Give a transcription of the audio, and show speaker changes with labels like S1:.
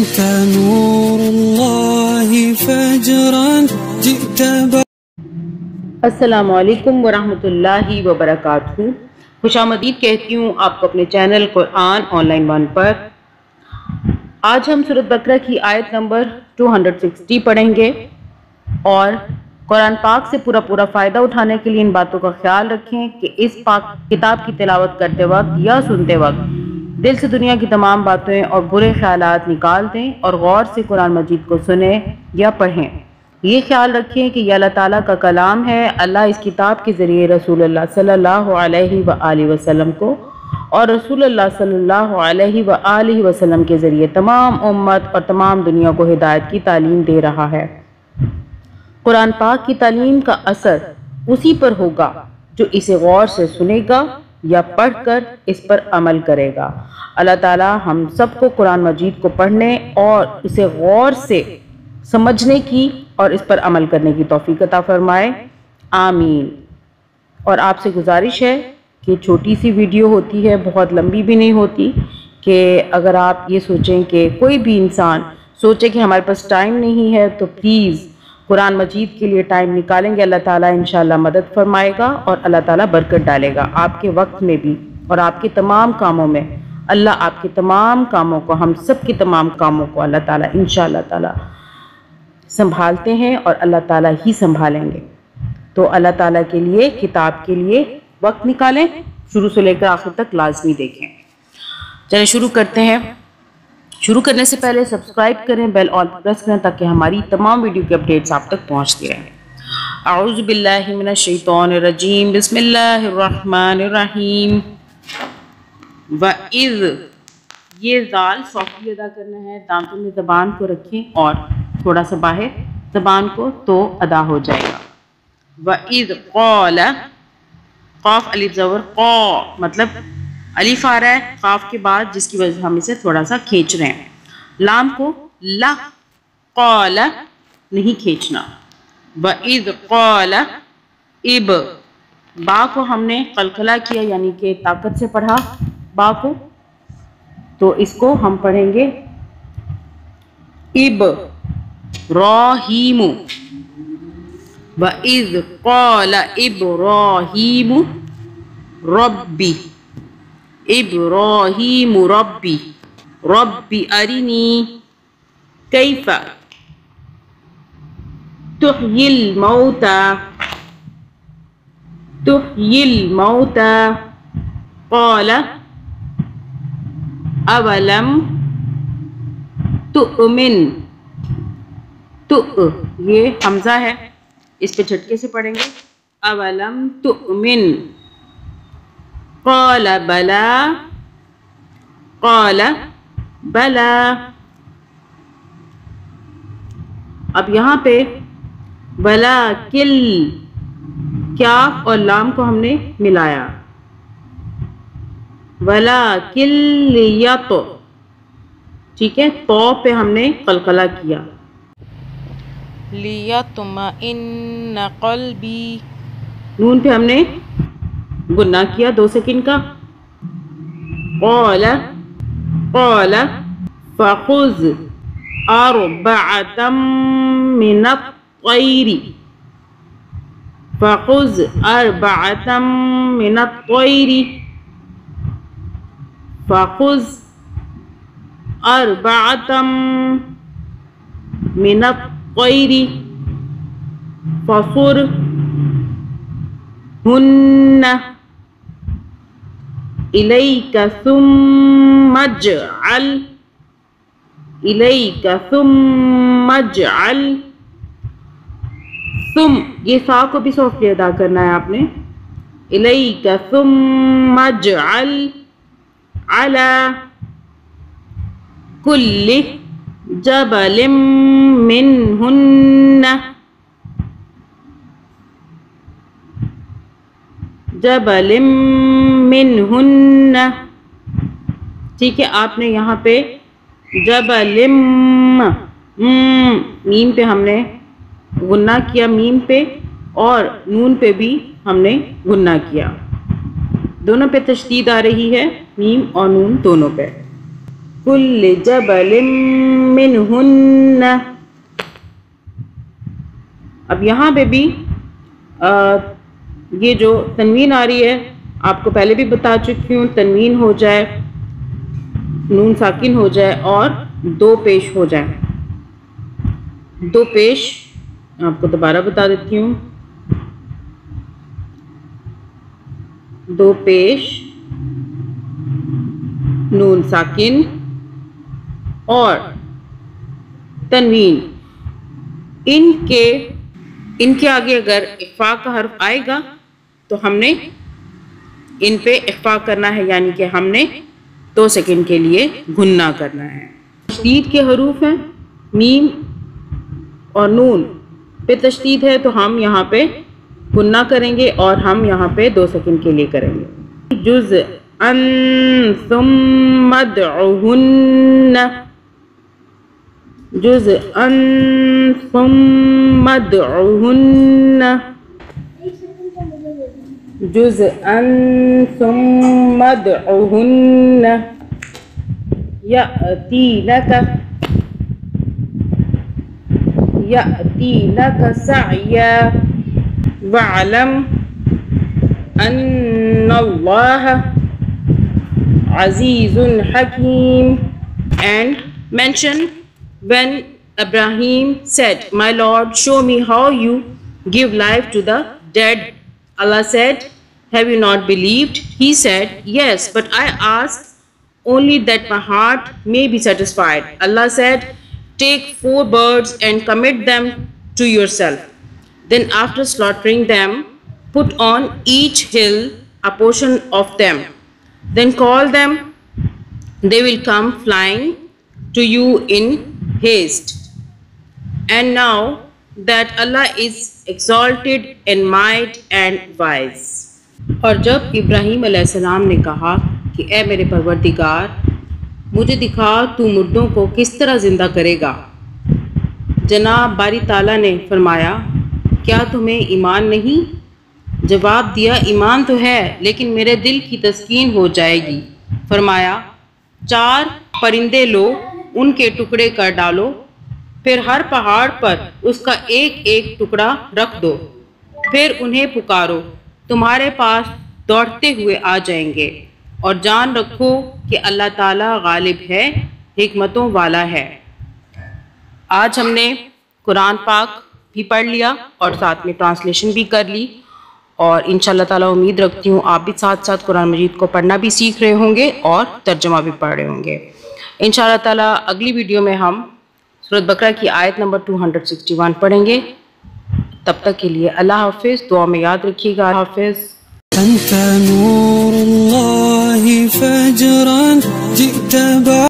S1: نور الله فجرا جئت
S2: السلام علیکم ورحمۃ اللہ وبرکاتہ۔ خوش آمدید کہتی ہوں آپ کو اپنے چینل قرآن آن لائن 1 پر۔ آج ہم سورۃ بقرہ کی آیت نمبر 260 پڑھیں گے، اور قرآن پاک سے پورا فائدہ اٹھانے کے لیے ان باتوں کا خیال رکھیں کہ اس پاک کتاب کی تلاوت کرتے وقت یا سنتے وقت دل سے دنیا کی تمام باتیں اور برے خیالات نکال دیں اور غور سے قرآن مجید کو سنیں یا پڑھیں۔ یہ خیال رکھیں کہ یہ اللہ تعالیٰ کا کلام ہے۔ اللہ اس کتاب کے ذریعے رسول اللہ صلی اللہ علیہ وآلہ وسلم کو اور رسول اللہ صلی اللہ علیہ وآلہ وسلم کے ذریعے تمام امت اور تمام دنیا کو ہدایت کی تعلیم دے رہا ہے۔ قرآن پاک کی تعلیم کا اثر اسی پر ہوگا جو اسے غور سے سنے گا یا پڑھ کر اس پر عمل کرے گا۔ اللہ تعالیٰ ہم سب کو قرآن مجید کو پڑھنے اور اسے غور سے سمجھنے کی اور اس پر عمل کرنے کی توفیق عطا فرمائے، آمین۔ اور آپ سے گزارش ہے کہ چھوٹی سی ویڈیو ہوتی ہے، بہت لمبی بھی نہیں ہوتی، کہ اگر آپ یہ سوچیں کہ کوئی بھی انسان سوچے کہ ہمارے پاس ٹائم نہیں ہے تو پلیز قرآن مجید کے لیے ٹائم نکالیں گے، اللہ تعالیٰ انشاءاللہ مدد فرمائے گا اور اللہ تعالیٰ برکت ڈالے گا آپ کے وقت میں بھی اور آپ کے تمام کاموں میں۔ اللہ آپ کے تمام کاموں کو، ہم سب کے تمام کاموں کو اللہ تعالیٰ انشاءاللہ تعالیٰ سنبھالتے ہیں اور اللہ تعالیٰ ہی سنبھالیں گے۔ تو اللہ تعالیٰ کے لیے، کتاب کے لیے وقت نکالیں، شروع سے لے کر آخر تک لازمی دیکھیں۔ چلیں شروع کرتے ہیں۔ شروع کرنے سے پہلے سبسکرائب کریں، بیل آل پریس کریں تاکہ ہماری تمام ویڈیو کی اپڈیٹس آپ تک پہنچتی رہیں۔ اعوذ باللہ من الشیطان الرجیم، بسم اللہ الرحمن الرحیم۔ وَإِذْ، یہ ذال سافٹلی ادا کرنا ہے، دانتوں میں زبان کو رکھیں اور تھوڑا سا باہر زبان کو، تو ادا ہو جائے گا۔ وَإِذْ قَالَ، قاف الف زبر قا، مطلب الف آ رہا ہے قاف کے بعد، جس کی وجہ سے ہم اسے تھوڑا سا کھینچ رہے ہیں۔ لام کو لا، قال نہیں کھینچنا۔ وَإِذْ قَالَ اب، با کو ہم نے قلقلہ کیا یعنی کہ طاقت سے پڑھا با کو، تو اس کو ہم پڑھیں گے اب راہیم۔ وَإِذْ قَالَ إِبْرَاهِيمُ رَبِّ، إِبْرَاهِيمُ رَبِّ، رَبِّ أَرِنِي كَيْفَ تُحْيِي الْمَوْتَى، تُحْيِي الْمَوْتَى، قَالَ أَوَلَمْ تُؤْمِنْ، یہ حمزہ ہے، اس پہ جھٹکے سے پڑھیں گے۔ اولم تؤمن، قال بلا، قال بلا۔ اب یہاں پہ بلا کل، کاف اور لام کو ہم نے ملایا، بلا کل یت، ٹھیک ہے، تو پہ ہم نے قلقلہ کیا۔ لِيَطْمَئِنَّ قَلْبِي، نون پہ ہم نے گناہ کیا 2 سیکنڈ کا۔ قَالَ، قَالَ فَخُذْ أَرْبَعَةً مِّنَ الطَّيْرِ، فَخُذْ أَرْبَعَةً مِّنَ الطَّيْرِ، فَخُذْ أَرْبَعَةً مِّنَ الطَّيْرِ فَصُرْهُنَّ إِلَيْكَ ثُمَّ اجْعَلْ، إِلَيْكَ ثُمَّ اجْعَلْ، ثم، یہ سا کو بھی سافٹلی ادا کرنا ہے آپ نے۔ إِلَيْكَ ثُمَّ اجْعَلْ عَلَى كُلِّ جبل منہن، جبل منہن، ٹھیک ہے۔ آپ نے یہاں پہ جبل، میم پہ ہم نے غنہ کیا، میم پہ، اور نون پہ بھی ہم نے غنہ کیا، دونوں پہ تشدید آ رہی ہے، میم اور نون دونوں پہ۔ کل جبل منہن. اب یہاں پہ بھی یہ جو تنوین آ رہی ہے آپ کو پہلے بھی بتا چکی ہوں، تنوین ہو جائے، نون ساکن ہو جائے اور دو پیش ہو جائے. دو پیش آپ کو دوبارہ بتا دیتی ہوں، دو پیش نون ساکن اور تنوین، ان کے آگے اگر اخفاء کا حرف آئے گا تو ہم نے ان پہ اخفاء کرنا ہے، یعنی کہ ہم نے 2 سیکنڈ کے لیے گننا کرنا ہے. تشدید کے حروف ہیں، میم اور نون پہ تشدید ہے تو ہم یہاں پہ گننا کریں گے اور ہم یہاں پہ 2 سیکنڈ کے لیے کریں گے. جزءً ثم ادعوہن، جزءً ثم ادعوہن، جزءً ثم ادعوہن یأتینک سعیا واعلم ان اللہ عزیز حکیم. And mention when Ibrahim said, "My Lord, show me how you give life to the dead." Allah said, "Have you not believed?" He said, "Yes, but I ask only that my heart may be satisfied." Allah said, "Take 4 birds and commit them to yourself. Then after slaughtering them, put on each hill a portion of them. Then call them. They will come flying to you in haste. And now that Allah is exalted in might and wise." اور جب ابراہیم علیہ السلام نے کہا کہ اے میرے پروردگار، مجھے دکھا تو مردوں کو کس طرح زندہ کرے گا، جناب باری تعالیٰ نے فرمایا کیا تمہیں ایمان نہیں؟ جواب دیا ایمان تو ہے لیکن میرے دل کی تسکین ہو جائے گی. فرمایا 4 پرندے لو، ان کے ٹکڑے کر ڈالو، پھر ہر پہاڑ پر اس کا ایک ایک ٹکڑا رکھ دو، پھر انہیں پکارو، تمہارے پاس دوڑتے ہوئے آ جائیں گے، اور جان رکھو کہ اللہ تعالیٰ غالب ہے، حکمتوں والا ہے. آج ہم نے قرآن پاک بھی پڑھ لیا اور ساتھ میں ٹرانسلیشن بھی کر لی، اور انشاءاللہ تعالیٰ امید رکھتی ہوں آپ بھی ساتھ ساتھ قرآن مجید کو پڑھنا بھی سیکھ رہے ہوں گے اور ترجمہ بھی پڑھ رہے ہوں گے. انشاءاللہ تعالیٰ اگلی ویڈیو میں ہم سورۃ بقرہ کی آیت نمبر 261 پڑھیں گے. تب تک کے لیے اللہ حافظ، دعا میں یاد رکھیے گا. اللہ حافظ.
S1: أنت نور الله